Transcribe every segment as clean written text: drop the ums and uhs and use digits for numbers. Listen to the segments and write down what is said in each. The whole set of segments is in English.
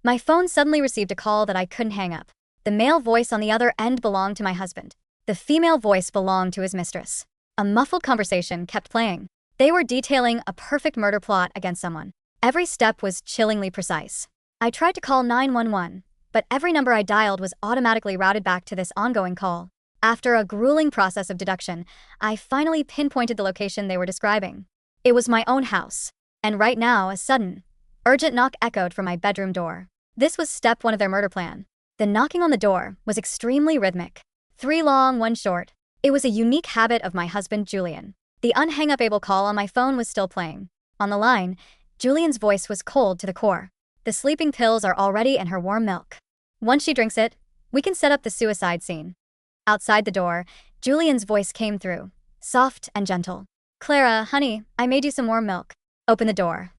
My phone suddenly received a call that I couldn't hang up. The male voice on the other end belonged to my husband. The female voice belonged to his mistress. A muffled conversation kept playing. They were detailing a perfect murder plot against someone. Every step was chillingly precise. I tried to call 911, but every number I dialed was automatically routed back to this ongoing call. After a grueling process of deduction, I finally pinpointed the location they were describing. It was my own house. And right now, a sudden, urgent knock echoed from my bedroom door. This was step 1 of their murder plan. The knocking on the door was extremely rhythmic. 3 long, 1 short. It was a unique habit of my husband, Julian. The unhang-up-able call on my phone was still playing. On the line, Julian's voice was cold to the core. The sleeping pills are already in her warm milk. Once she drinks it, we can set up the suicide scene. Outside the door, Julian's voice came through, soft and gentle. Clara, honey, I made you some warm milk. Open the door.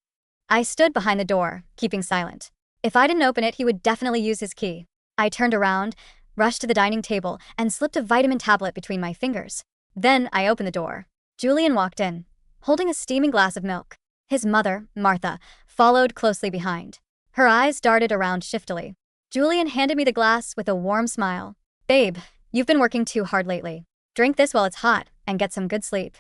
I stood behind the door, keeping silent. If I didn't open it, he would definitely use his key. I turned around, rushed to the dining table, and slipped a vitamin tablet between my fingers. Then I opened the door. Julian walked in, holding a steaming glass of milk. His mother, Martha, followed closely behind. Her eyes darted around shiftily. Julian handed me the glass with a warm smile. Babe, you've been working too hard lately. Drink this while it's hot and get some good sleep.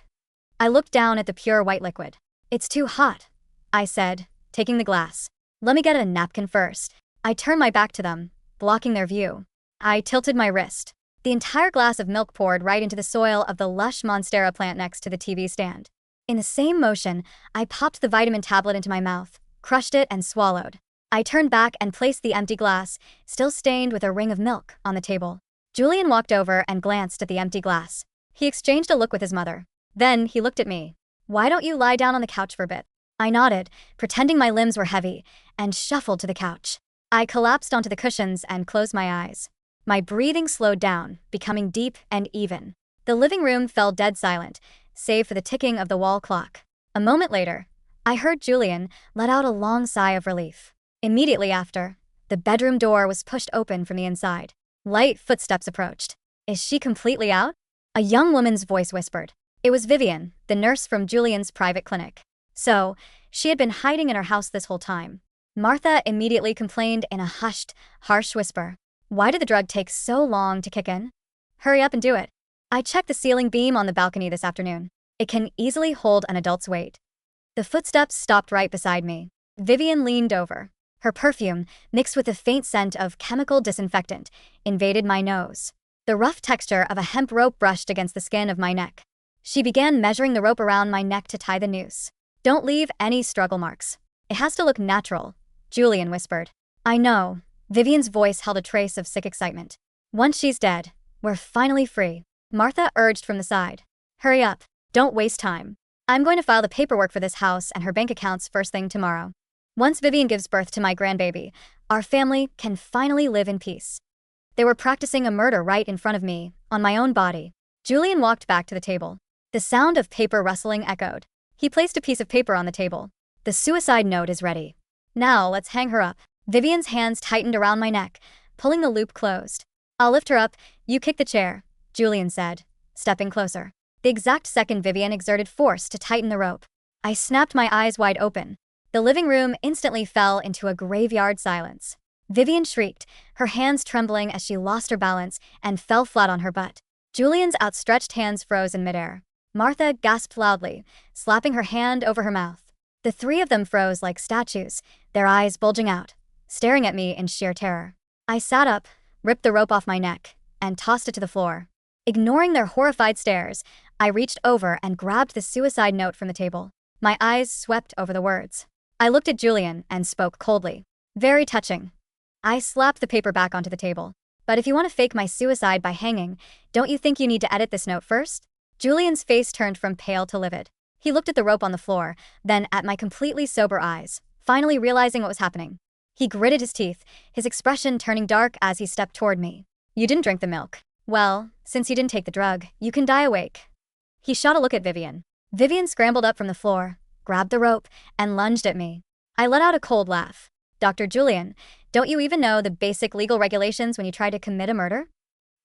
I looked down at the pure white liquid. It's too hot, I said, taking the glass. Let me get a napkin first. I turned my back to them, blocking their view. I tilted my wrist. The entire glass of milk poured right into the soil of the lush monstera plant next to the TV stand. In the same motion, I popped the vitamin tablet into my mouth, crushed it, and swallowed. I turned back and placed the empty glass, still stained with a ring of milk, on the table. Julian walked over and glanced at the empty glass. He exchanged a look with his mother. Then he looked at me. Why don't you lie down on the couch for a bit? I nodded, pretending my limbs were heavy, and shuffled to the couch. I collapsed onto the cushions and closed my eyes. My breathing slowed down, becoming deep and even. The living room fell dead silent, save for the ticking of the wall clock. A moment later, I heard Julian let out a long sigh of relief. Immediately after, the bedroom door was pushed open from the inside. Light footsteps approached. Is she completely out? A young woman's voice whispered. It was Vivian, the nurse from Julian's private clinic. So, she had been hiding in her house this whole time. Martha immediately complained in a hushed, harsh whisper. Why did the drug take so long to kick in? Hurry up and do it. I checked the ceiling beam on the balcony this afternoon. It can easily hold an adult's weight. The footsteps stopped right beside me. Vivian leaned over. Her perfume, mixed with a faint scent of chemical disinfectant, invaded my nose. The rough texture of a hemp rope brushed against the skin of my neck. She began measuring the rope around my neck to tie the noose. Don't leave any struggle marks. It has to look natural, Julian whispered. I know. Vivian's voice held a trace of sick excitement. Once she's dead, we're finally free. Martha urged from the side. Hurry up. Don't waste time. I'm going to file the paperwork for this house and her bank accounts first thing tomorrow. Once Vivian gives birth to my grandbaby, our family can finally live in peace. They were practicing a murder right in front of me, on my own body. Julian walked back to the table. The sound of paper rustling echoed. He placed a piece of paper on the table. The suicide note is ready. Now let's hang her up. Vivian's hands tightened around my neck, pulling the loop closed. I'll lift her up, you kick the chair, Julian said, stepping closer. The exact second Vivian exerted force to tighten the rope. I snapped my eyes wide open. The living room instantly fell into a graveyard silence. Vivian shrieked, her hands trembling as she lost her balance and fell flat on her butt. Julian's outstretched hands froze in midair. Martha gasped loudly, slapping her hand over her mouth. The 3 of them froze like statues, their eyes bulging out, staring at me in sheer terror. I sat up, ripped the rope off my neck, and tossed it to the floor. Ignoring their horrified stares, I reached over and grabbed the suicide note from the table. My eyes swept over the words. I looked at Julian and spoke coldly. Very touching. I slapped the paper back onto the table. But if you want to fake my suicide by hanging, don't you think you need to edit this note first? Julian's face turned from pale to livid. He looked at the rope on the floor, then at my completely sober eyes, finally realizing what was happening. He gritted his teeth, his expression turning dark as he stepped toward me. You didn't drink the milk. Well, since you didn't take the drug, you can die awake. He shot a look at Vivian. Vivian scrambled up from the floor, grabbed the rope, and lunged at me. I let out a cold laugh. Dr. Julian, don't you even know the basic legal regulations when you try to commit a murder?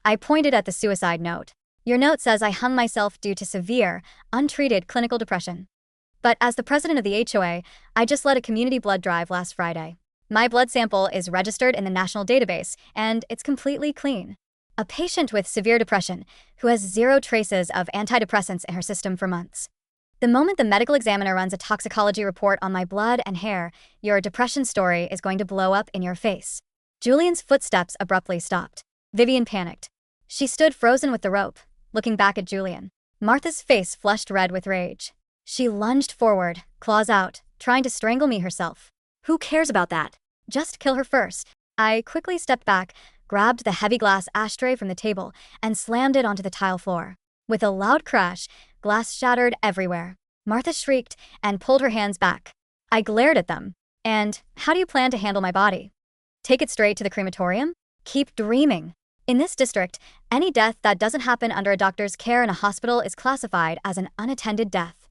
I pointed at the suicide note. Your note says I hung myself due to severe, untreated clinical depression. But as the president of the HOA, I just led a community blood drive last Friday. My blood sample is registered in the national database, and it's completely clean. A patient with severe depression who has zero traces of antidepressants in her system for months. The moment the medical examiner runs a toxicology report on my blood and hair, your depression story is going to blow up in your face. Julian's footsteps abruptly stopped. Vivian panicked. She stood frozen with the rope, looking back at Julian. Martha's face flushed red with rage. She lunged forward, claws out, trying to strangle me herself. Who cares about that? Just kill her first. I quickly stepped back, grabbed the heavy glass ashtray from the table, and slammed it onto the tile floor. With a loud crash, glass shattered everywhere. Martha shrieked and pulled her hands back. I glared at them. And how do you plan to handle my body? Take it straight to the crematorium? Keep dreaming. In this district, any death that doesn't happen under a doctor's care in a hospital is classified as an unattended death.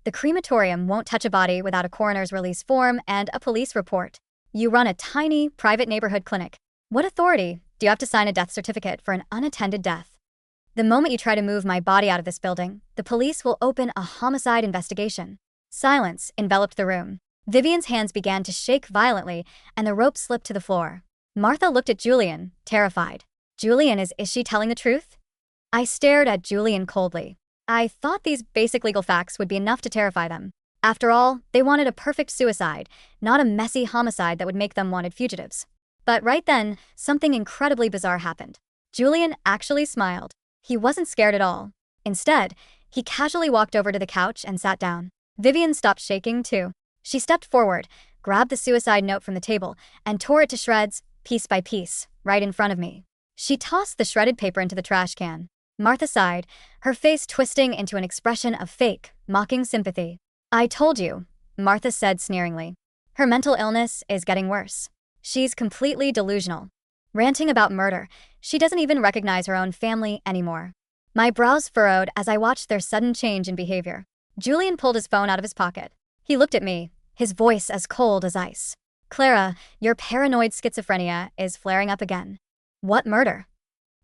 The crematorium won't touch a body without a coroner's release form and a police report. You run a tiny, private neighborhood clinic. What authority do you have to sign a death certificate for an unattended death? The moment you try to move my body out of this building, the police will open a homicide investigation. Silence enveloped the room. Vivian's hands began to shake violently, and the rope slipped to the floor. Martha looked at Julian, terrified. Julian, is she telling the truth? I stared at Julian coldly. I thought these basic legal facts would be enough to terrify them. After all, they wanted a perfect suicide, not a messy homicide that would make them wanted fugitives. But right then, something incredibly bizarre happened. Julian actually smiled. He wasn't scared at all. Instead, he casually walked over to the couch and sat down. Vivian stopped shaking, too. She stepped forward, grabbed the suicide note from the table, and tore it to shreds, piece by piece, right in front of me. She tossed the shredded paper into the trash can. Martha sighed, her face twisting into an expression of fake, mocking sympathy. I told you, Martha said sneeringly. Her mental illness is getting worse. She's completely delusional. Ranting about murder, she doesn't even recognize her own family anymore. My brows furrowed as I watched their sudden change in behavior. Julian pulled his phone out of his pocket. He looked at me, his voice as cold as ice. Clara, your paranoid schizophrenia is flaring up again. What murder?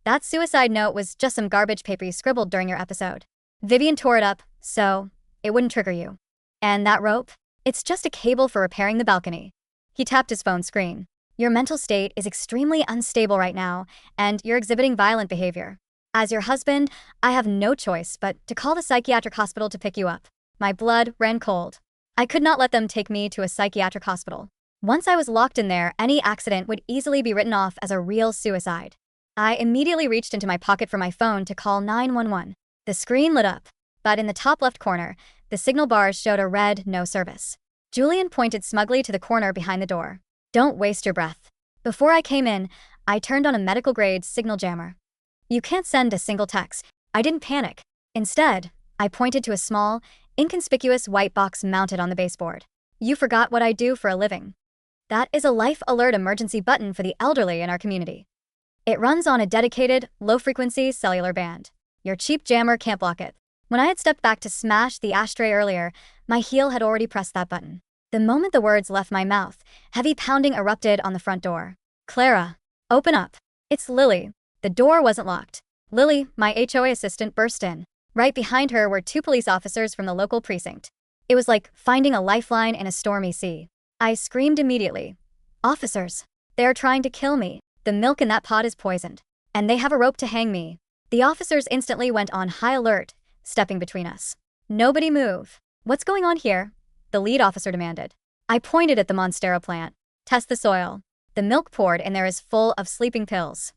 That suicide note was just some garbage paper you scribbled during your episode. Vivian tore it up, so it wouldn't trigger you. And that rope? It's just a cable for repairing the balcony. He tapped his phone screen. Your mental state is extremely unstable right now, and you're exhibiting violent behavior. As your husband, I have no choice but to call the psychiatric hospital to pick you up. My blood ran cold. I could not let them take me to a psychiatric hospital. Once I was locked in there, any accident would easily be written off as a real suicide. I immediately reached into my pocket for my phone to call 911. The screen lit up, but in the top left corner, the signal bars showed a red no service. Julian pointed smugly to the corner behind the door. Don't waste your breath. Before I came in, I turned on a medical-grade signal jammer. You can't send a single text. I didn't panic. Instead, I pointed to a small, inconspicuous white box mounted on the baseboard. You forgot what I do for a living. That is a life alert emergency button for the elderly in our community. It runs on a dedicated, low-frequency cellular band. Your cheap jammer can't block it. When I had stepped back to smash the ashtray earlier, my heel had already pressed that button. The moment the words left my mouth, heavy pounding erupted on the front door. Clara, open up. It's Lily. The door wasn't locked. Lily, my HOA assistant, burst in. Right behind her were 2 police officers from the local precinct. It was like finding a lifeline in a stormy sea. I screamed immediately. Officers, they are trying to kill me. The milk in that pot is poisoned. And they have a rope to hang me. The officers instantly went on high alert, stepping between us. Nobody move. What's going on here? The lead officer demanded. I pointed at the Monstera plant. Test the soil. The milk poured in there is full of sleeping pills.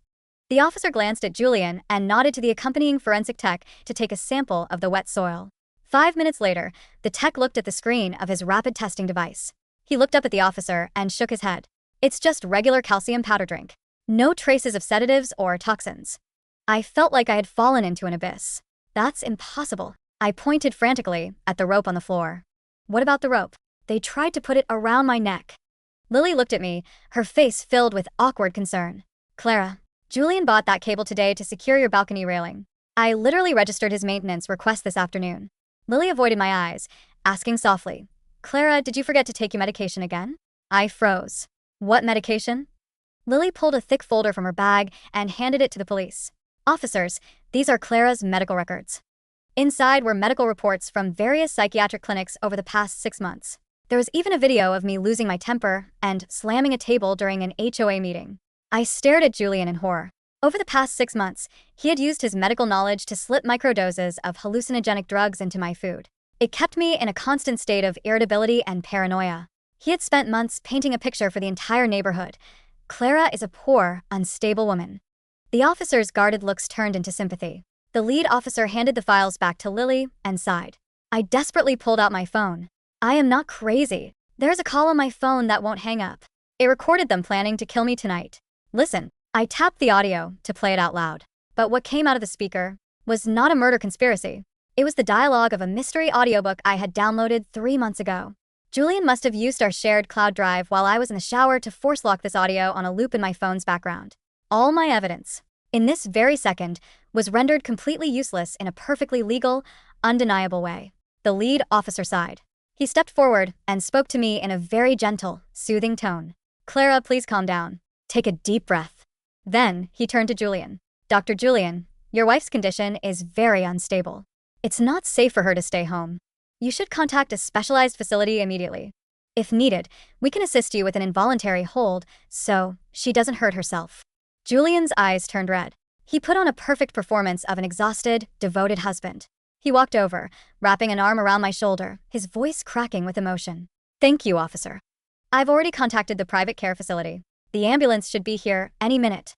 The officer glanced at Julian and nodded to the accompanying forensic tech to take a sample of the wet soil. 5 minutes later, the tech looked at the screen of his rapid testing device. He looked up at the officer and shook his head. It's just regular calcium powder drink. No traces of sedatives or toxins. I felt like I had fallen into an abyss. That's impossible. I pointed frantically at the rope on the floor. What about the rope? They tried to put it around my neck. Lily looked at me, her face filled with awkward concern. Clara, Julian bought that cable today to secure your balcony railing. I literally registered his maintenance request this afternoon. Lily avoided my eyes, asking softly, Clara, did you forget to take your medication again? I froze. What medication? Lily pulled a thick folder from her bag and handed it to the police. Officers, these are Clara's medical records. Inside were medical reports from various psychiatric clinics over the past 6 months. There was even a video of me losing my temper and slamming a table during an HOA meeting. I stared at Julian in horror. Over the past 6 months, he had used his medical knowledge to slip microdoses of hallucinogenic drugs into my food. It kept me in a constant state of irritability and paranoia. He had spent months painting a picture for the entire neighborhood. Clara is a poor, unstable woman. The officer's guarded looks turned into sympathy. The lead officer handed the files back to Lily and sighed. I desperately pulled out my phone. I am not crazy. There's a call on my phone that won't hang up. It recorded them planning to kill me tonight. Listen. I tapped the audio to play it out loud. But what came out of the speaker was not a murder conspiracy. It was the dialogue of a mystery audiobook I had downloaded 3 months ago. Julian must have used our shared cloud drive while I was in the shower to force lock this audio on a loop in my phone's background. All my evidence, in this very second, was rendered completely useless in a perfectly legal, undeniable way. The lead officer sighed. He stepped forward and spoke to me in a very gentle, soothing tone. Clara, please calm down. Take a deep breath. Then, he turned to Julian. Dr. Julian, your wife's condition is very unstable. It's not safe for her to stay home. You should contact a specialized facility immediately. If needed, we can assist you with an involuntary hold so she doesn't hurt herself. Julian's eyes turned red. He put on a perfect performance of an exhausted, devoted husband. He walked over, wrapping an arm around my shoulder, his voice cracking with emotion. Thank you, officer. I've already contacted the private care facility. The ambulance should be here any minute.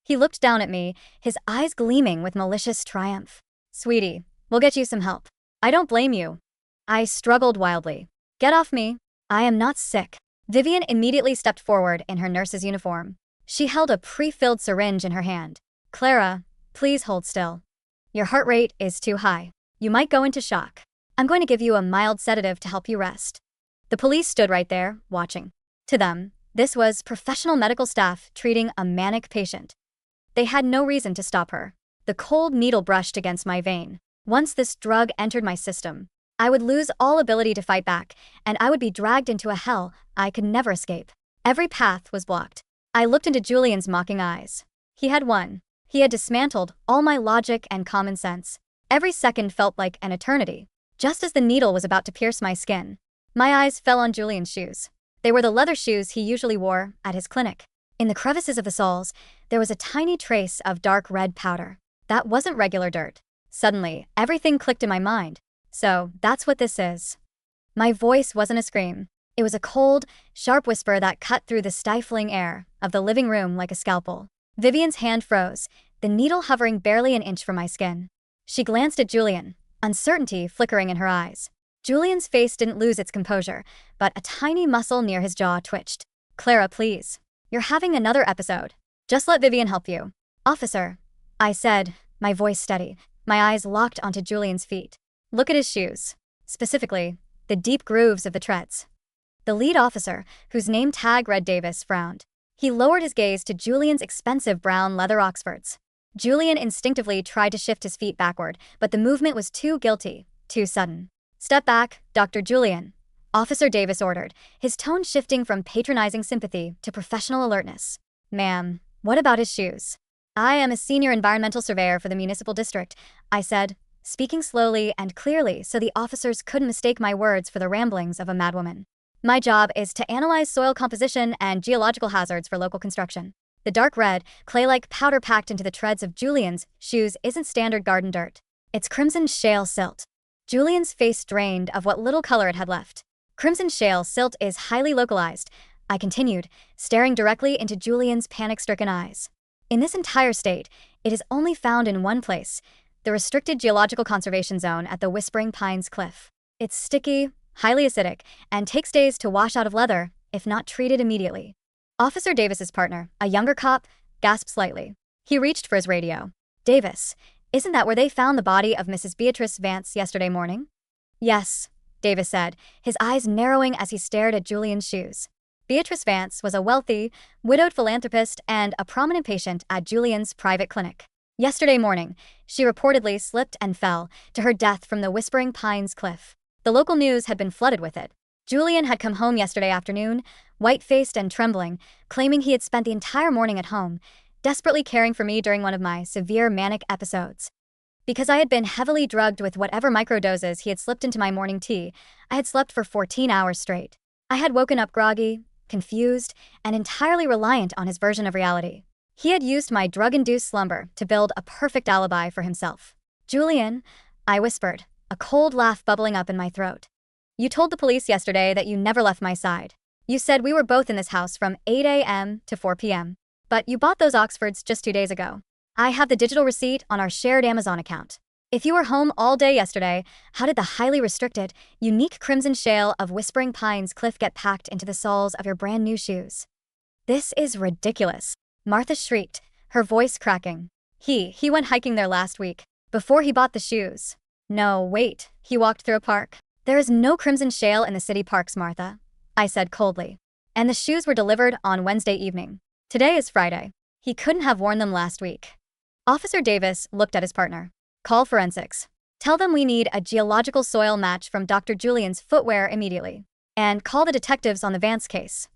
He looked down at me, his eyes gleaming with malicious triumph. Sweetie, we'll get you some help. I don't blame you. I struggled wildly. Get off me. I am not sick. Vivian immediately stepped forward in her nurse's uniform. She held a pre-filled syringe in her hand. Clara, please hold still. Your heart rate is too high. You might go into shock. I'm going to give you a mild sedative to help you rest. The police stood right there, watching. To them, this was professional medical staff treating a manic patient. They had no reason to stop her. The cold needle brushed against my vein. Once this drug entered my system, I would lose all ability to fight back, and I would be dragged into a hell I could never escape. Every path was blocked. I looked into Julian's mocking eyes. He had won. He had dismantled all my logic and common sense. Every second felt like an eternity. Just as the needle was about to pierce my skin, my eyes fell on Julian's shoes. They were the leather shoes he usually wore at his clinic. In the crevices of the soles, there was a tiny trace of dark red powder. That wasn't regular dirt. Suddenly, everything clicked in my mind. So, that's what this is. My voice wasn't a scream. It was a cold, sharp whisper that cut through the stifling air of the living room like a scalpel. Vivian's hand froze, the needle hovering barely an inch from my skin. She glanced at Julian, uncertainty flickering in her eyes. Julian's face didn't lose its composure, but a tiny muscle near his jaw twitched. Clara, please. You're having another episode. Just let Vivian help you. Officer, I said, my voice steady. My eyes locked onto Julian's feet. Look at his shoes. Specifically, the deep grooves of the treads. The lead officer, whose name tag read Davis, frowned. He lowered his gaze to Julian's expensive brown leather Oxfords. Julian instinctively tried to shift his feet backward, but the movement was too guilty, too sudden. Step back, Dr. Julian. Officer Davis ordered, his tone shifting from patronizing sympathy to professional alertness. Ma'am, what about his shoes? I am a senior environmental surveyor for the municipal district, I said, speaking slowly and clearly so the officers couldn't mistake my words for the ramblings of a madwoman. My job is to analyze soil composition and geological hazards for local construction. The dark red, clay-like powder packed into the treads of Julian's shoes isn't standard garden dirt. It's crimson shale silt. Julian's face drained of what little color it had left. Crimson shale silt is highly localized, I continued, staring directly into Julian's panic-stricken eyes. In this entire state, it is only found in one place, the restricted geological conservation zone at the Whispering Pines Cliff. It's sticky, highly acidic, and takes days to wash out of leather if not treated immediately. Officer Davis's partner, a younger cop, gasped slightly. He reached for his radio. Davis, isn't that where they found the body of Mrs. Beatrice Vance yesterday morning? Yes, Davis said, his eyes narrowing as he stared at Julian's shoes. Beatrice Vance was a wealthy, widowed philanthropist and a prominent patient at Julian's private clinic. Yesterday morning, she reportedly slipped and fell to her death from the Whispering Pines Cliff. The local news had been flooded with it. Julian had come home yesterday afternoon, white-faced and trembling, claiming he had spent the entire morning at home, desperately caring for me during one of my severe manic episodes. Because I had been heavily drugged with whatever microdoses he had slipped into my morning tea, I had slept for 14 hours straight. I had woken up groggy, confused, and entirely reliant on his version of reality. He had used my drug-induced slumber to build a perfect alibi for himself. "Julian," I whispered, a cold laugh bubbling up in my throat. "You told the police yesterday that you never left my side. You said we were both in this house from 8 a.m. to 4 p.m. But you bought those Oxfords just 2 days ago. I have the digital receipt on our shared Amazon account. If you were home all day yesterday, how did the highly restricted, unique crimson shale of Whispering Pines Cliff get packed into the soles of your brand new shoes?" "This is ridiculous," Martha shrieked, her voice cracking. He went hiking there last week, before he bought the shoes." "No, wait, he walked through a park." "There is no crimson shale in the city parks, Martha," I said coldly. "And the shoes were delivered on Wednesday evening. Today is Friday. He couldn't have worn them last week." Officer Davis looked at his partner. "Call forensics. Tell them we need a geological soil match from Dr. Julian's footwear immediately. And call the detectives on the Vance case."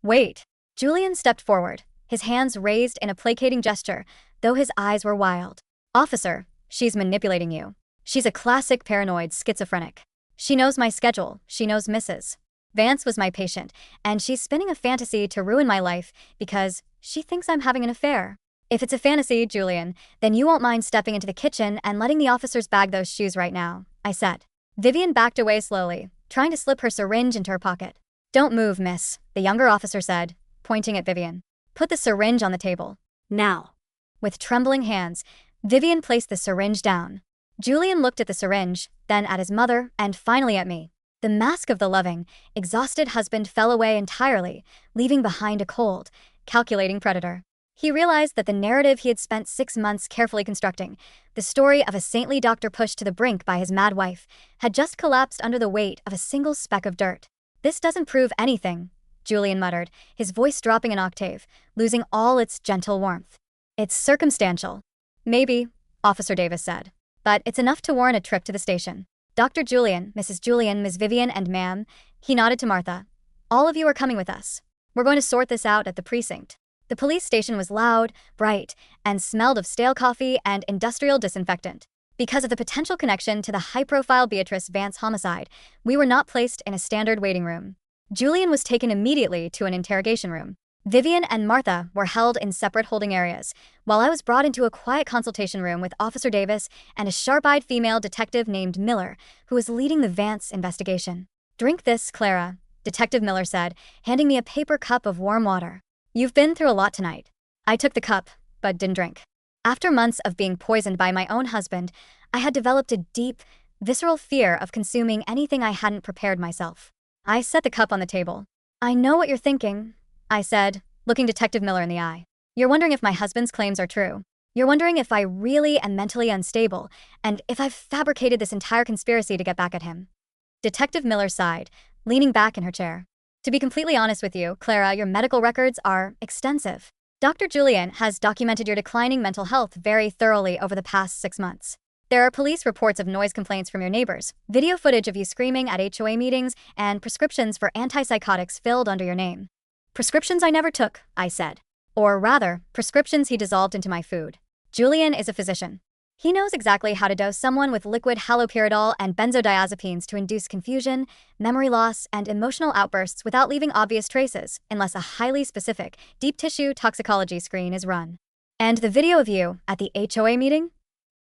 "Wait." Julian stepped forward, his hands raised in a placating gesture, though his eyes were wild. "Officer, she's manipulating you. She's a classic paranoid schizophrenic. She knows my schedule, she knows Mrs. Vance was my patient, and she's spinning a fantasy to ruin my life because she thinks I'm having an affair. If it's a fantasy, Julian, then you won't mind stepping into the kitchen and letting the officers bag those shoes right now," I said. Vivian backed away slowly, trying to slip her syringe into her pocket. "Don't move, miss," the younger officer said, pointing at Vivian. "Put the syringe on the table. Now." With trembling hands, Vivian placed the syringe down. Julian looked at the syringe, then at his mother, and finally at me. The mask of the loving, exhausted husband fell away entirely, leaving behind a cold, calculating predator. He realized that the narrative he had spent 6 months carefully constructing, the story of a saintly doctor pushed to the brink by his mad wife, had just collapsed under the weight of a single speck of dirt. "This doesn't prove anything," Julian muttered, his voice dropping an octave, losing all its gentle warmth. "It's circumstantial." "Maybe," Officer Davis said. "But it's enough to warrant a trip to the station. Dr. Julian, Mrs. Julian, Miss Vivian, and ma'am," he nodded to Martha. "All of you are coming with us. We're going to sort this out at the precinct." The police station was loud, bright, and smelled of stale coffee and industrial disinfectant. Because of the potential connection to the high-profile Beatrice Vance homicide, we were not placed in a standard waiting room. Julian was taken immediately to an interrogation room. Vivian and Martha were held in separate holding areas, while I was brought into a quiet consultation room with Officer Davis and a sharp-eyed female detective named Miller, who was leading the Vance investigation. "Drink this, Clara," Detective Miller said, handing me a paper cup of warm water. "You've been through a lot tonight." I took the cup, but didn't drink. After months of being poisoned by my own husband, I had developed a deep, visceral fear of consuming anything I hadn't prepared myself. I set the cup on the table. "I know what you're thinking," I said, looking Detective Miller in the eye. "You're wondering if my husband's claims are true. You're wondering if I really am mentally unstable, and if I've fabricated this entire conspiracy to get back at him." Detective Miller sighed, leaning back in her chair. "To be completely honest with you, Clara, your medical records are extensive. Dr. Julian has documented your declining mental health very thoroughly over the past 6 months. There are police reports of noise complaints from your neighbors, video footage of you screaming at HOA meetings, and prescriptions for antipsychotics filled under your name." "Prescriptions I never took," I said. "Or rather, prescriptions he dissolved into my food." Julian is a physician. He knows exactly how to dose someone with liquid haloperidol and benzodiazepines to induce confusion, memory loss, and emotional outbursts without leaving obvious traces, unless a highly specific, deep tissue toxicology screen is run. "And the video of you at the HOA meeting?"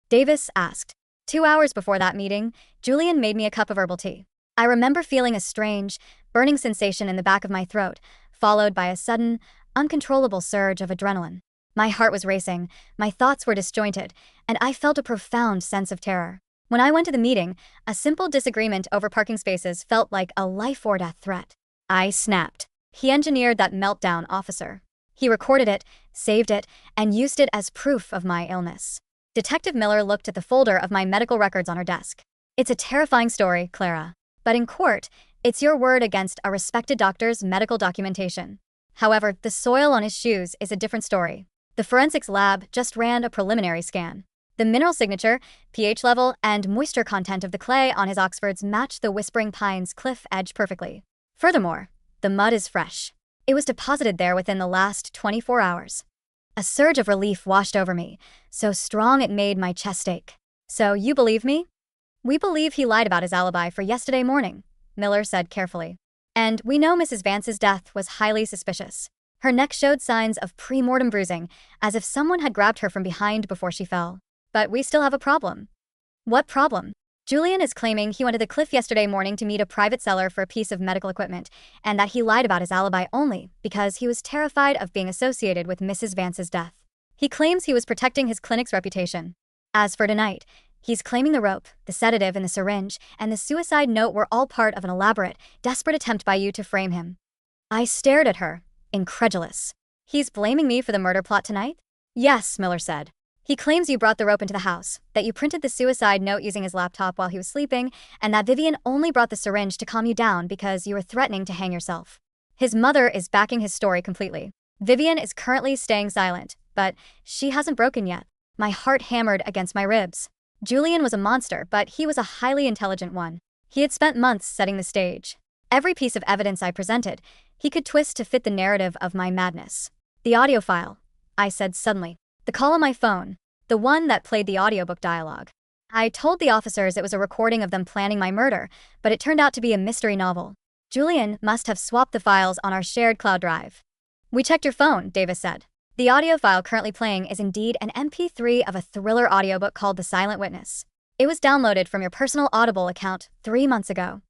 Davis asked. 2 hours before that meeting, Julian made me a cup of herbal tea. I remember feeling a strange, burning sensation in the back of my throat, followed by a sudden, uncontrollable surge of adrenaline. My heart was racing, my thoughts were disjointed, and I felt a profound sense of terror. When I went to the meeting, a simple disagreement over parking spaces felt like a life-or-death threat. I snapped. He engineered that meltdown, officer. He recorded it, saved it, and used it as proof of my illness. Detective Miller looked at the folder of my medical records on her desk. "It's a terrifying story, Clara. But in court, it's your word against a respected doctor's medical documentation. However, the soil on his shoes is a different story. The forensics lab just ran a preliminary scan. The mineral signature, pH level, and moisture content of the clay on his Oxfords match the Whispering Pines cliff edge perfectly. Furthermore, the mud is fresh. It was deposited there within the last 24 hours. A surge of relief washed over me, so strong it made my chest ache. So you believe me? We believe he lied about his alibi for yesterday morning, Miller said carefully. And we know Mrs. Vance's death was highly suspicious. Her neck showed signs of pre-mortem bruising, as if someone had grabbed her from behind before she fell. But we still have a problem. What problem? Julian is claiming he went to the cliff yesterday morning to meet a private seller for a piece of medical equipment, and that he lied about his alibi only because he was terrified of being associated with Mrs. Vance's death. He claims he was protecting his clinic's reputation. As for tonight, he's claiming the rope, the sedative and the syringe, and the suicide note were all part of an elaborate, desperate attempt by you to frame him. I stared at her, incredulous. He's blaming me for the murder plot tonight? Yes, Miller said. He claims you brought the rope into the house, that you printed the suicide note using his laptop while he was sleeping, and that Vivian only brought the syringe to calm you down because you were threatening to hang yourself. His mother is backing his story completely. Vivian is currently staying silent, but she hasn't broken yet. My heart hammered against my ribs. Julian was a monster, but he was a highly intelligent one. He had spent months setting the stage. Every piece of evidence I presented, he could twist to fit the narrative of my madness. The audio file, I said suddenly. The call on my phone, the one that played the audiobook dialogue. I told the officers it was a recording of them planning my murder, but it turned out to be a mystery novel. Julian must have swapped the files on our shared cloud drive. We checked your phone, Davis said. The audio file currently playing is indeed an MP3 of a thriller audiobook called The Silent Witness. It was downloaded from your personal Audible account 3 months ago.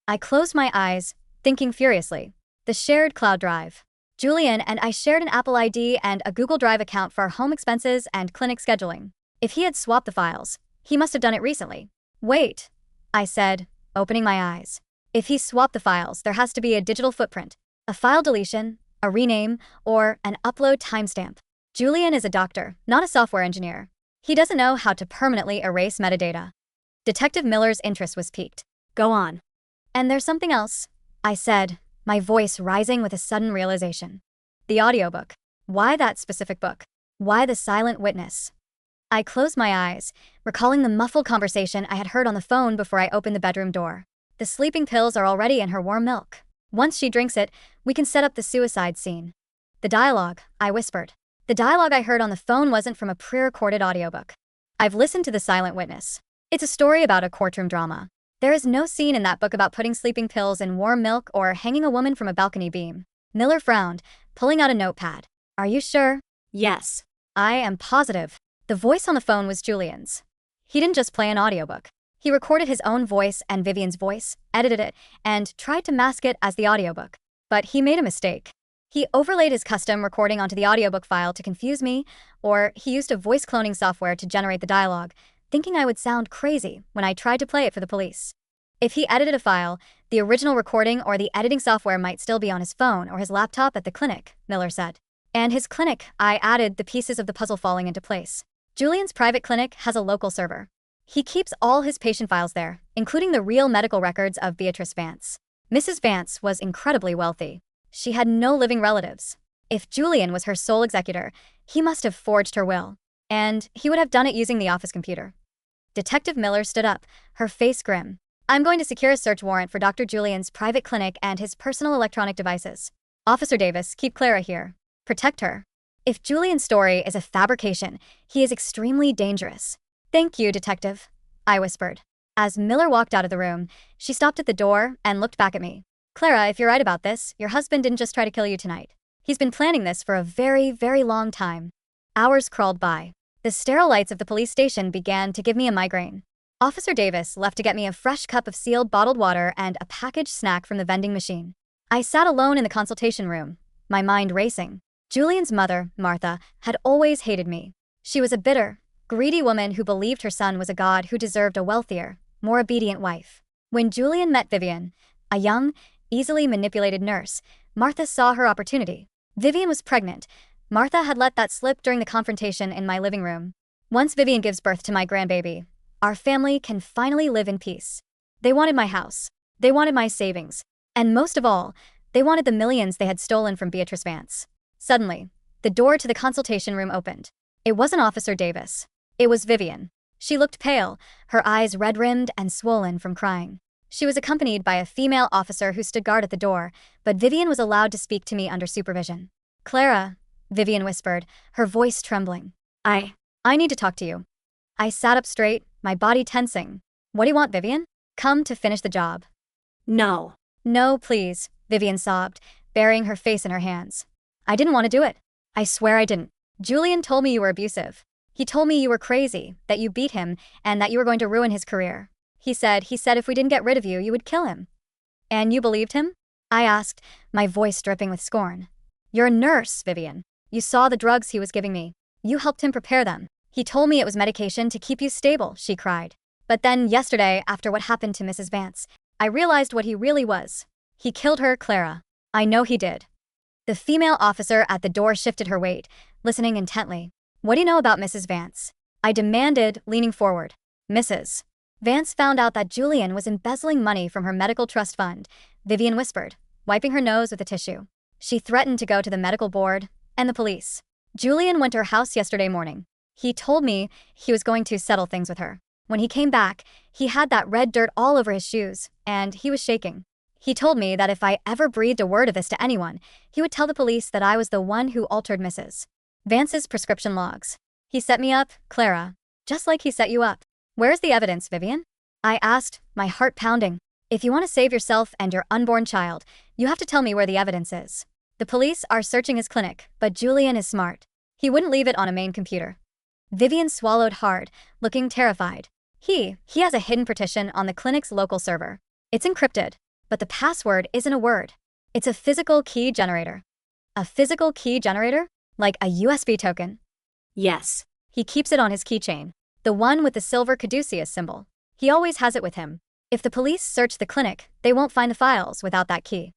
I closed my eyes, thinking furiously. The shared cloud drive. Julian and I shared an Apple ID and a Google Drive account for our home expenses and clinic scheduling. If he had swapped the files, he must have done it recently. Wait, I said, opening my eyes. If he swapped the files, there has to be a digital footprint, a file deletion, a rename, or an upload timestamp. Julian is a doctor, not a software engineer. He doesn't know how to permanently erase metadata. Detective Miller's interest was piqued. Go on. And there's something else, I said, my voice rising with a sudden realization. The audiobook. Why that specific book? Why The Silent Witness? I closed my eyes, recalling the muffled conversation I had heard on the phone before I opened the bedroom door. The sleeping pills are already in her warm milk. Once she drinks it, we can set up the suicide scene. The dialogue, I whispered. The dialogue I heard on the phone wasn't from a pre-recorded audiobook. I've listened to The Silent Witness. It's a story about a courtroom drama. There is no scene in that book about putting sleeping pills in warm milk or hanging a woman from a balcony beam. Miller frowned, pulling out a notepad. Are you sure? Yes. I am positive. The voice on the phone was Julian's. He didn't just play an audiobook. He recorded his own voice and Vivian's voice, edited it, and tried to mask it as the audiobook. But he made a mistake. He overlaid his custom recording onto the audiobook file to confuse me, or he used a voice cloning software to generate the dialogue, thinking I would sound crazy when I tried to play it for the police. If he edited a file, the original recording or the editing software might still be on his phone or his laptop at the clinic, Miller said. And his clinic, I added the pieces of the puzzle falling into place. Julian's private clinic has a local server. He keeps all his patient files there, including the real medical records of Beatrice Vance. Mrs. Vance was incredibly wealthy. She had no living relatives. If Julian was her sole executor, he must have forged her will. And he would have done it using the office computer. Detective Miller stood up, her face grim. I'm going to secure a search warrant for Dr. Julian's private clinic and his personal electronic devices. Officer Davis, keep Clara here. Protect her. If Julian's story is a fabrication, he is extremely dangerous. Thank you, Detective, I whispered. As Miller walked out of the room, she stopped at the door and looked back at me. Clara, if you're right about this, your husband didn't just try to kill you tonight. He's been planning this for a very, very long time. Hours crawled by. The sterile lights of the police station began to give me a migraine. Officer Davis left to get me a fresh cup of sealed bottled water and a packaged snack from the vending machine. I sat alone in the consultation room, my mind racing. Julian's mother, Martha, had always hated me. She was a bitter, greedy woman who believed her son was a god who deserved a wealthier, more obedient wife. When Julian met Vivian, a young, easily manipulated nurse, Martha saw her opportunity. Vivian was pregnant. Martha had let that slip during the confrontation in my living room. Once Vivian gives birth to my grandbaby, our family can finally live in peace. They wanted my house. They wanted my savings. And most of all, they wanted the millions they had stolen from Beatrice Vance. Suddenly, the door to the consultation room opened. It wasn't Officer Davis. It was Vivian. She looked pale, her eyes red-rimmed and swollen from crying. She was accompanied by a female officer who stood guard at the door, but Vivian was allowed to speak to me under supervision. Clara, Vivian whispered, her voice trembling. I need to talk to you. I sat up straight, my body tensing. What do you want, Vivian? Come to finish the job. No. No, please, Vivian sobbed, burying her face in her hands. I didn't want to do it. I swear I didn't. Julian told me you were abusive. He told me you were crazy, that you beat him, and that you were going to ruin his career. He said if we didn't get rid of you, you would kill him. And you believed him? I asked, my voice dripping with scorn. You're a nurse, Vivian. You saw the drugs he was giving me. You helped him prepare them. He told me it was medication to keep you stable, she cried. But then yesterday, after what happened to Mrs. Vance, I realized what he really was. He killed her, Clara. I know he did. The female officer at the door shifted her weight, listening intently. What do you know about Mrs. Vance? I demanded, leaning forward. Mrs. Vance found out that Julian was embezzling money from her medical trust fund, Vivian whispered, wiping her nose with a tissue. She threatened to go to the medical board and the police. Julian went to her house yesterday morning. He told me he was going to settle things with her. When he came back, he had that red dirt all over his shoes, and he was shaking. He told me that if I ever breathed a word of this to anyone, he would tell the police that I was the one who altered Mrs. Vance's prescription logs. He set me up, Clara, just like he set you up. Where's the evidence, Vivian? I asked, my heart pounding. If you want to save yourself and your unborn child, you have to tell me where the evidence is. The police are searching his clinic, but Julian is smart. He wouldn't leave it on a main computer. Vivian swallowed hard, looking terrified. He has a hidden partition on the clinic's local server. It's encrypted, but the password isn't a word. It's a physical key generator. A physical key generator? Like a USB token? Yes. He keeps it on his keychain, the one with the silver caduceus symbol. He always has it with him. If the police search the clinic, they won't find the files without that key.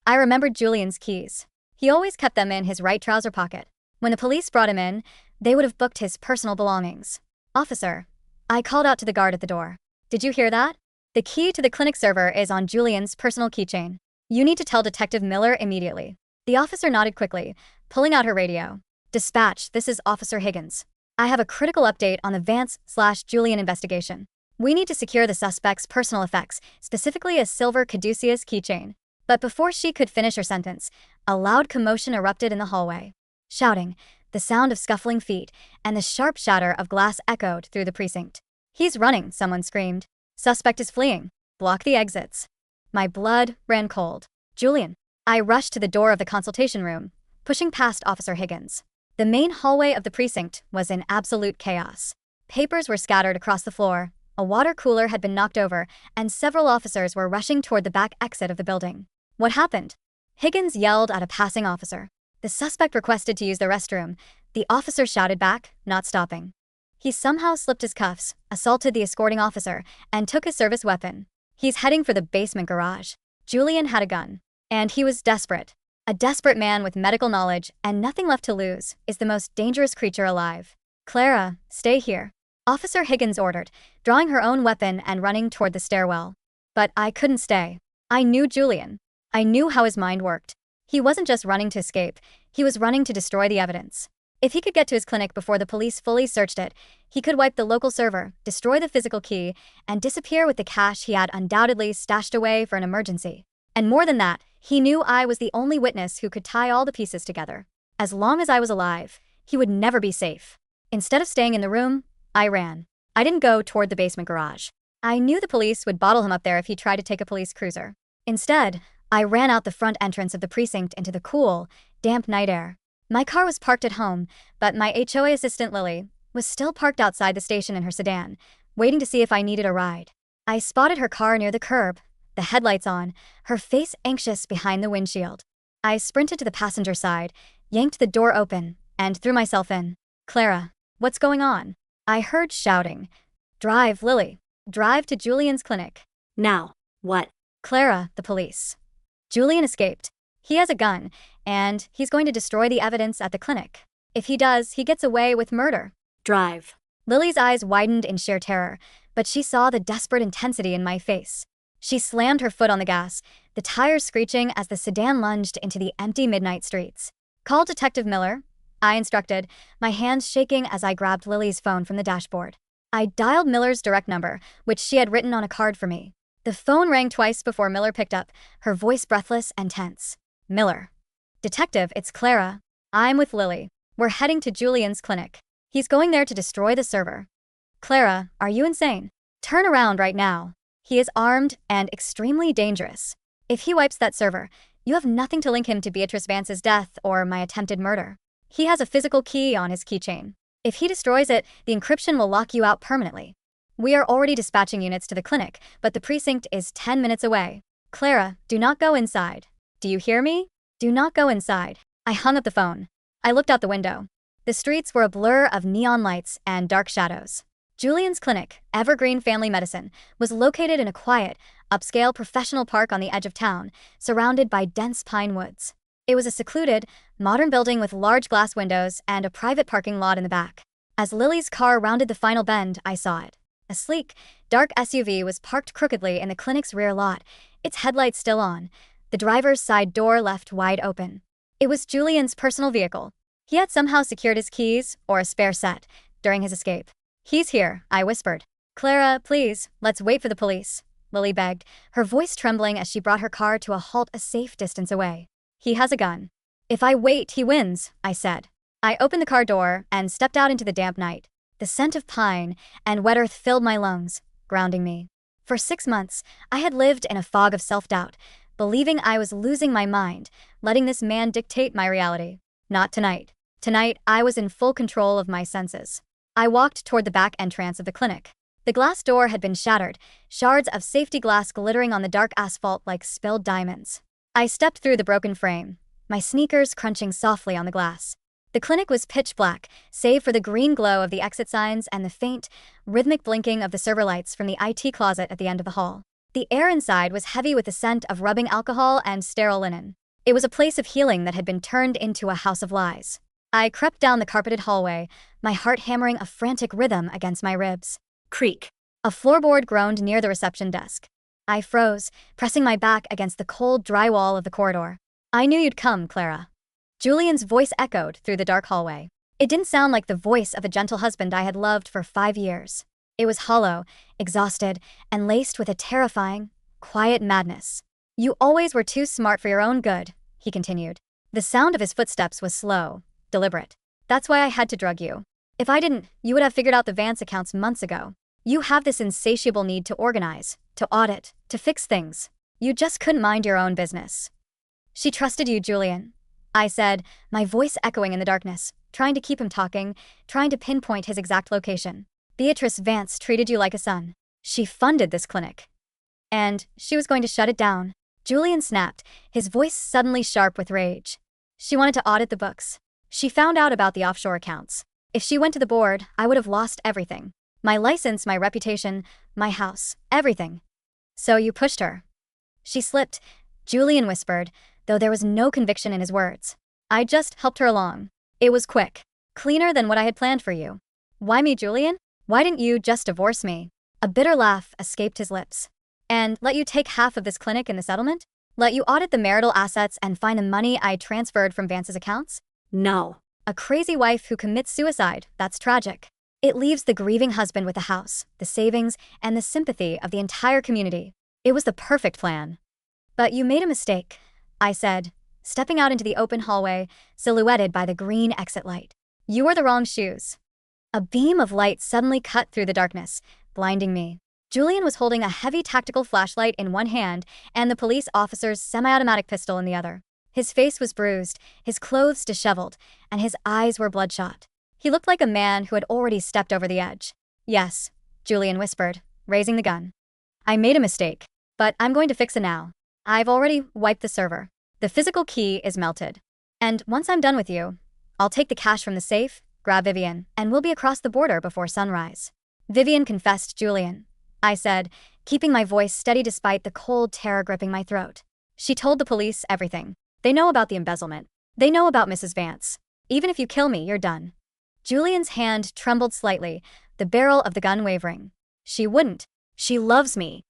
I remembered Julian's keys. He always kept them in his right trouser pocket. When the police brought him in, they would have booked his personal belongings. Officer, I called out to the guard at the door. Did you hear that? The key to the clinic server is on Julian's personal keychain. You need to tell Detective Miller immediately. The officer nodded quickly, pulling out her radio. Dispatch, this is Officer Higgins. I have a critical update on the Vance/Julian investigation. We need to secure the suspect's personal effects, specifically a silver caduceus keychain. But before she could finish her sentence, a loud commotion erupted in the hallway. Shouting, the sound of scuffling feet, and the sharp shatter of glass echoed through the precinct. He's running, someone screamed. Suspect is fleeing. Block the exits. My blood ran cold. Julian. I rushed to the door of the consultation room, pushing past Officer Higgins. The main hallway of the precinct was in absolute chaos. Papers were scattered across the floor, a water cooler had been knocked over, and several officers were rushing toward the back exit of the building. What happened? Higgins yelled at a passing officer. The suspect requested to use the restroom. The officer shouted back, not stopping. He somehow slipped his cuffs, assaulted the escorting officer, and took his service weapon. He's heading for the basement garage. Julian had a gun. And he was desperate. A desperate man with medical knowledge and nothing left to lose is the most dangerous creature alive. Clara, stay here. Officer Higgins ordered, drawing her own weapon and running toward the stairwell. But I couldn't stay. I knew Julian. I knew how his mind worked. He wasn't just running to escape, he was running to destroy the evidence. If he could get to his clinic before the police fully searched it, he could wipe the local server, destroy the physical key, and disappear with the cash he had undoubtedly stashed away for an emergency. And more than that, he knew I was the only witness who could tie all the pieces together. As long as I was alive, he would never be safe. Instead of staying in the room, I ran. I didn't go toward the basement garage. I knew the police would bottle him up there if he tried to take a police cruiser. Instead, I ran out the front entrance of the precinct into the cool, damp night air. My car was parked at home, but my HOA assistant Lily was still parked outside the station in her sedan, waiting to see if I needed a ride. I spotted her car near the curb, the headlights on, her face anxious behind the windshield. I sprinted to the passenger side, yanked the door open, and threw myself in. Clara, what's going on? I heard shouting. Drive, Lily. Drive to Julian's clinic. Now. What? Clara, the police. Julian escaped. He has a gun, and he's going to destroy the evidence at the clinic. If he does, he gets away with murder. Drive. Lily's eyes widened in sheer terror, but she saw the desperate intensity in my face. She slammed her foot on the gas, the tires screeching as the sedan lunged into the empty midnight streets. Call Detective Miller, I instructed, my hands shaking as I grabbed Lily's phone from the dashboard. I dialed Miller's direct number, which she had written on a card for me. The phone rang twice before Miller picked up, her voice breathless and tense. Miller. Detective, it's Clara. I'm with Lily. We're heading to Julian's clinic. He's going there to destroy the server. Clara, are you insane? Turn around right now. He is armed and extremely dangerous. If he wipes that server, you have nothing to link him to Beatrice Vance's death or my attempted murder. He has a physical key on his keychain. If he destroys it, the encryption will lock you out permanently. We are already dispatching units to the clinic, but the precinct is 10 minutes away. Clara, do not go inside. Do you hear me? Do not go inside. I hung up the phone. I looked out the window. The streets were a blur of neon lights and dark shadows. Julian's clinic, Evergreen Family Medicine, was located in a quiet, upscale professional park on the edge of town, surrounded by dense pine woods. It was a secluded, modern building with large glass windows and a private parking lot in the back. As Lily's car rounded the final bend, I saw it. A sleek, dark SUV was parked crookedly in the clinic's rear lot, its headlights still on, the driver's side door left wide open. It was Julian's personal vehicle. He had somehow secured his keys, or a spare set, during his escape. He's here, I whispered. Clara, please, let's wait for the police, Lily begged, her voice trembling as she brought her car to a halt a safe distance away. He has a gun. If I wait, he wins, I said. I opened the car door and stepped out into the damp night. The scent of pine and wet earth filled my lungs, grounding me. For 6 months, I had lived in a fog of self-doubt, believing I was losing my mind, letting this man dictate my reality. Not tonight. Tonight, I was in full control of my senses. I walked toward the back entrance of the clinic. The glass door had been shattered, shards of safety glass glittering on the dark asphalt like spilled diamonds. I stepped through the broken frame, my sneakers crunching softly on the glass. The clinic was pitch black, save for the green glow of the exit signs and the faint, rhythmic blinking of the server lights from the IT closet at the end of the hall. The air inside was heavy with the scent of rubbing alcohol and sterile linen. It was a place of healing that had been turned into a house of lies. I crept down the carpeted hallway, my heart hammering a frantic rhythm against my ribs. Creak. A floorboard groaned near the reception desk. I froze, pressing my back against the cold, dry wall of the corridor. I knew you'd come, Clara. Julian's voice echoed through the dark hallway. It didn't sound like the voice of a gentle husband I had loved for 5 years. It was hollow, exhausted, and laced with a terrifying, quiet madness. You always were too smart for your own good, he continued. The sound of his footsteps was slow, deliberate. That's why I had to drug you. If I didn't, you would have figured out the Vance accounts months ago. You have this insatiable need to organize, to audit, to fix things. You just couldn't mind your own business. She trusted you, Julian, I said, my voice echoing in the darkness, trying to keep him talking, trying to pinpoint his exact location. Beatrice Vance treated you like a son. She funded this clinic. And she was going to shut it down. Julian snapped, his voice suddenly sharp with rage. She wanted to audit the books. She found out about the offshore accounts. If she went to the board, I would have lost everything. My license, my reputation, my house, everything. So you pushed her. She slipped, Julian whispered, though there was no conviction in his words. I just helped her along. It was quick. Cleaner than what I had planned for you. Why me, Julian? Why didn't you just divorce me? A bitter laugh escaped his lips. And let you take half of this clinic in the settlement? Let you audit the marital assets and find the money I transferred from Vance's accounts? No. A crazy wife who commits suicide, that's tragic. It leaves the grieving husband with the house, the savings, and the sympathy of the entire community. It was the perfect plan. But you made a mistake, I said, stepping out into the open hallway, silhouetted by the green exit light. You wore the wrong shoes. A beam of light suddenly cut through the darkness, blinding me. Julian was holding a heavy tactical flashlight in one hand and the police officer's semi-automatic pistol in the other. His face was bruised, his clothes disheveled, and his eyes were bloodshot. He looked like a man who had already stepped over the edge. Yes, Julian whispered, raising the gun. I made a mistake, but I'm going to fix it now. I've already wiped the server. The physical key is melted. And once I'm done with you, I'll take the cash from the safe, grab Vivian, and we'll be across the border before sunrise. Vivian confessed Julian, I said, keeping my voice steady despite the cold terror gripping my throat. She told the police everything. They know about the embezzlement. They know about Mrs. Vance. Even if you kill me, you're done. Julian's hand trembled slightly, the barrel of the gun wavering. She wouldn't. She loves me.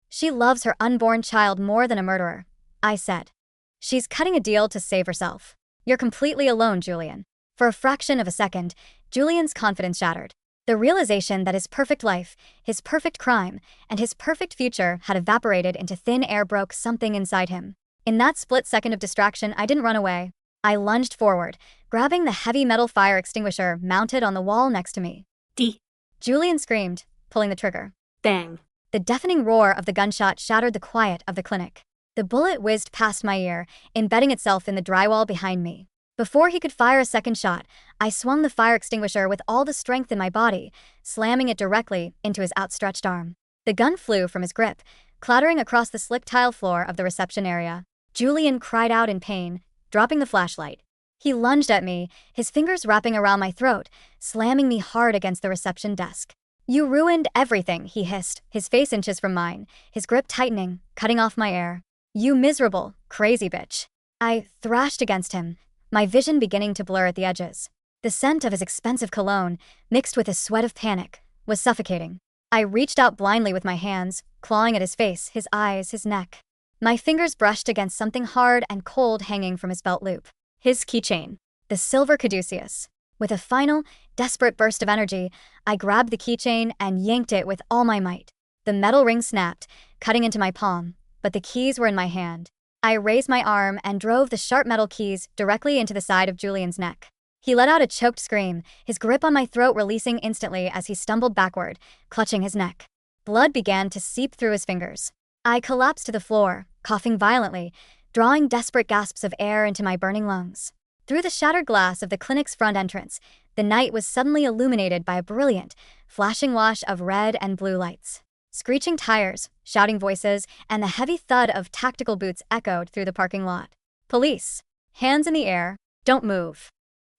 She loves her unborn child more than a murderer, I said. She's cutting a deal to save herself. You're completely alone, Julian. For a fraction of a second, Julian's confidence shattered. The realization that his perfect life, his perfect crime, and his perfect future had evaporated into thin air broke something inside him. In that split second of distraction, I didn't run away. I lunged forward, grabbing the heavy metal fire extinguisher mounted on the wall next to me. D. Julian screamed, pulling the trigger. Bang. The deafening roar of the gunshot shattered the quiet of the clinic. The bullet whizzed past my ear, embedding itself in the drywall behind me. Before he could fire a second shot, I swung the fire extinguisher with all the strength in my body, slamming it directly into his outstretched arm. The gun flew from his grip, clattering across the slick tile floor of the reception area. Julian cried out in pain, dropping the flashlight. He lunged at me, his fingers wrapping around my throat, slamming me hard against the reception desk. "You ruined everything," he hissed, his face inches from mine, his grip tightening, cutting off my air. "You miserable, crazy bitch." I thrashed against him, my vision beginning to blur at the edges. The scent of his expensive cologne, mixed with his sweat of panic, was suffocating. I reached out blindly with my hands, clawing at his face, his eyes, his neck. My fingers brushed against something hard and cold hanging from his belt loop. His keychain. The silver caduceus. With a final, desperate burst of energy, I grabbed the keychain and yanked it with all my might. The metal ring snapped, cutting into my palm, but the keys were in my hand. I raised my arm and drove the sharp metal keys directly into the side of Julian's neck. He let out a choked scream, his grip on my throat releasing instantly as he stumbled backward, clutching his neck. Blood began to seep through his fingers. I collapsed to the floor, coughing violently, drawing desperate gasps of air into my burning lungs. Through the shattered glass of the clinic's front entrance, the night was suddenly illuminated by a brilliant, flashing wash of red and blue lights. Screeching tires, shouting voices, and the heavy thud of tactical boots echoed through the parking lot. "Police! Hands in the air, don't move."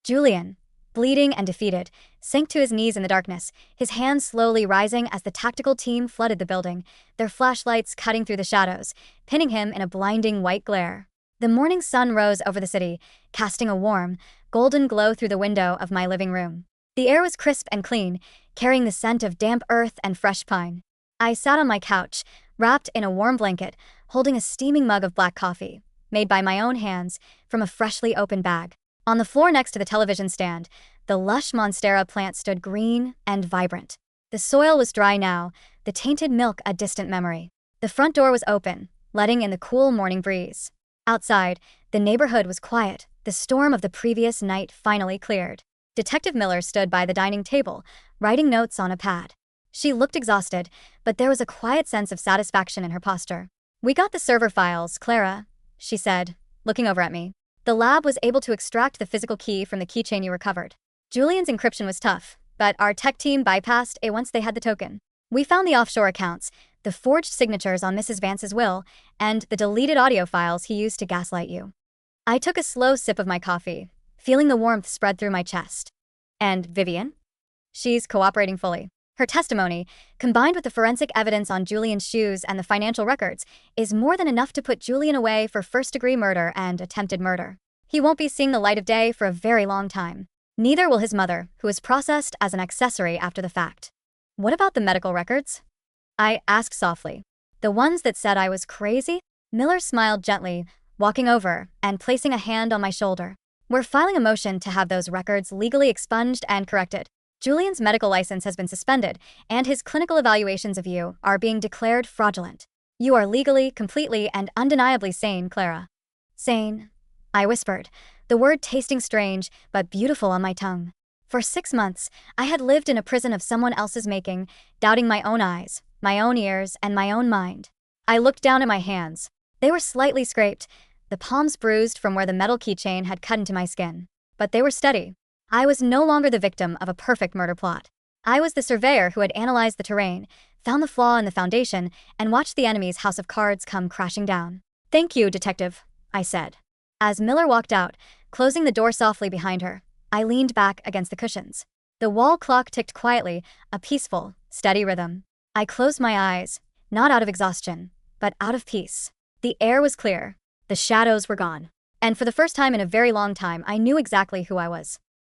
Julian, bleeding and defeated, sank to his knees in the darkness, his hands slowly rising as the tactical team flooded the building, their flashlights cutting through the shadows, pinning him in a blinding white glare. The morning sun rose over the city, casting a warm, golden glow through the window of my living room. The air was crisp and clean, carrying the scent of damp earth and fresh pine. I sat on my couch, wrapped in a warm blanket, holding a steaming mug of black coffee, made by my own hands, from a freshly opened bag. On the floor next to the television stand, the lush monstera plant stood green and vibrant. The soil was dry now, the tainted milk a distant memory. The front door was open, letting in the cool morning breeze. Outside, the neighborhood was quiet, the storm of the previous night finally cleared. Detective Miller stood by the dining table, writing notes on a pad. She looked exhausted, but there was a quiet sense of satisfaction in her posture. "We got the server files, Clara," she said, looking over at me. "The lab was able to extract the physical key from the keychain you recovered. Julian's encryption was tough, but our tech team bypassed it once they had the token. We found the offshore accounts, the forged signatures on Mrs. Vance's will, and the deleted audio files he used to gaslight you." I took a slow sip of my coffee, feeling the warmth spread through my chest. "And Vivian?" "She's cooperating fully. Her testimony, combined with the forensic evidence on Julian's shoes and the financial records, is more than enough to put Julian away for first-degree murder and attempted murder. He won't be seeing the light of day for a very long time. Neither will his mother, who was processed as an accessory after the fact." "What about the medical records?" I asked softly. "The ones that said I was crazy?" Miller smiled gently, walking over and placing a hand on my shoulder. "We're filing a motion to have those records legally expunged and corrected. Julian's medical license has been suspended, and his clinical evaluations of you are being declared fraudulent. You are legally, completely, and undeniably sane, Clara." "Sane," I whispered, the word tasting strange but beautiful on my tongue. For 6 months, I had lived in a prison of someone else's making, doubting my own eyes, my own ears, and my own mind. I looked down at my hands. They were slightly scraped, the palms bruised from where the metal keychain had cut into my skin. But they were steady. I was no longer the victim of a perfect murder plot. I was the surveyor who had analyzed the terrain, found the flaw in the foundation, and watched the enemy's house of cards come crashing down. "Thank you, detective," I said. As Miller walked out, closing the door softly behind her, I leaned back against the cushions. The wall clock ticked quietly, a peaceful, steady rhythm. I closed my eyes, not out of exhaustion, but out of peace. The air was clear, the shadows were gone, and for the first time in a very long time I knew exactly who I was.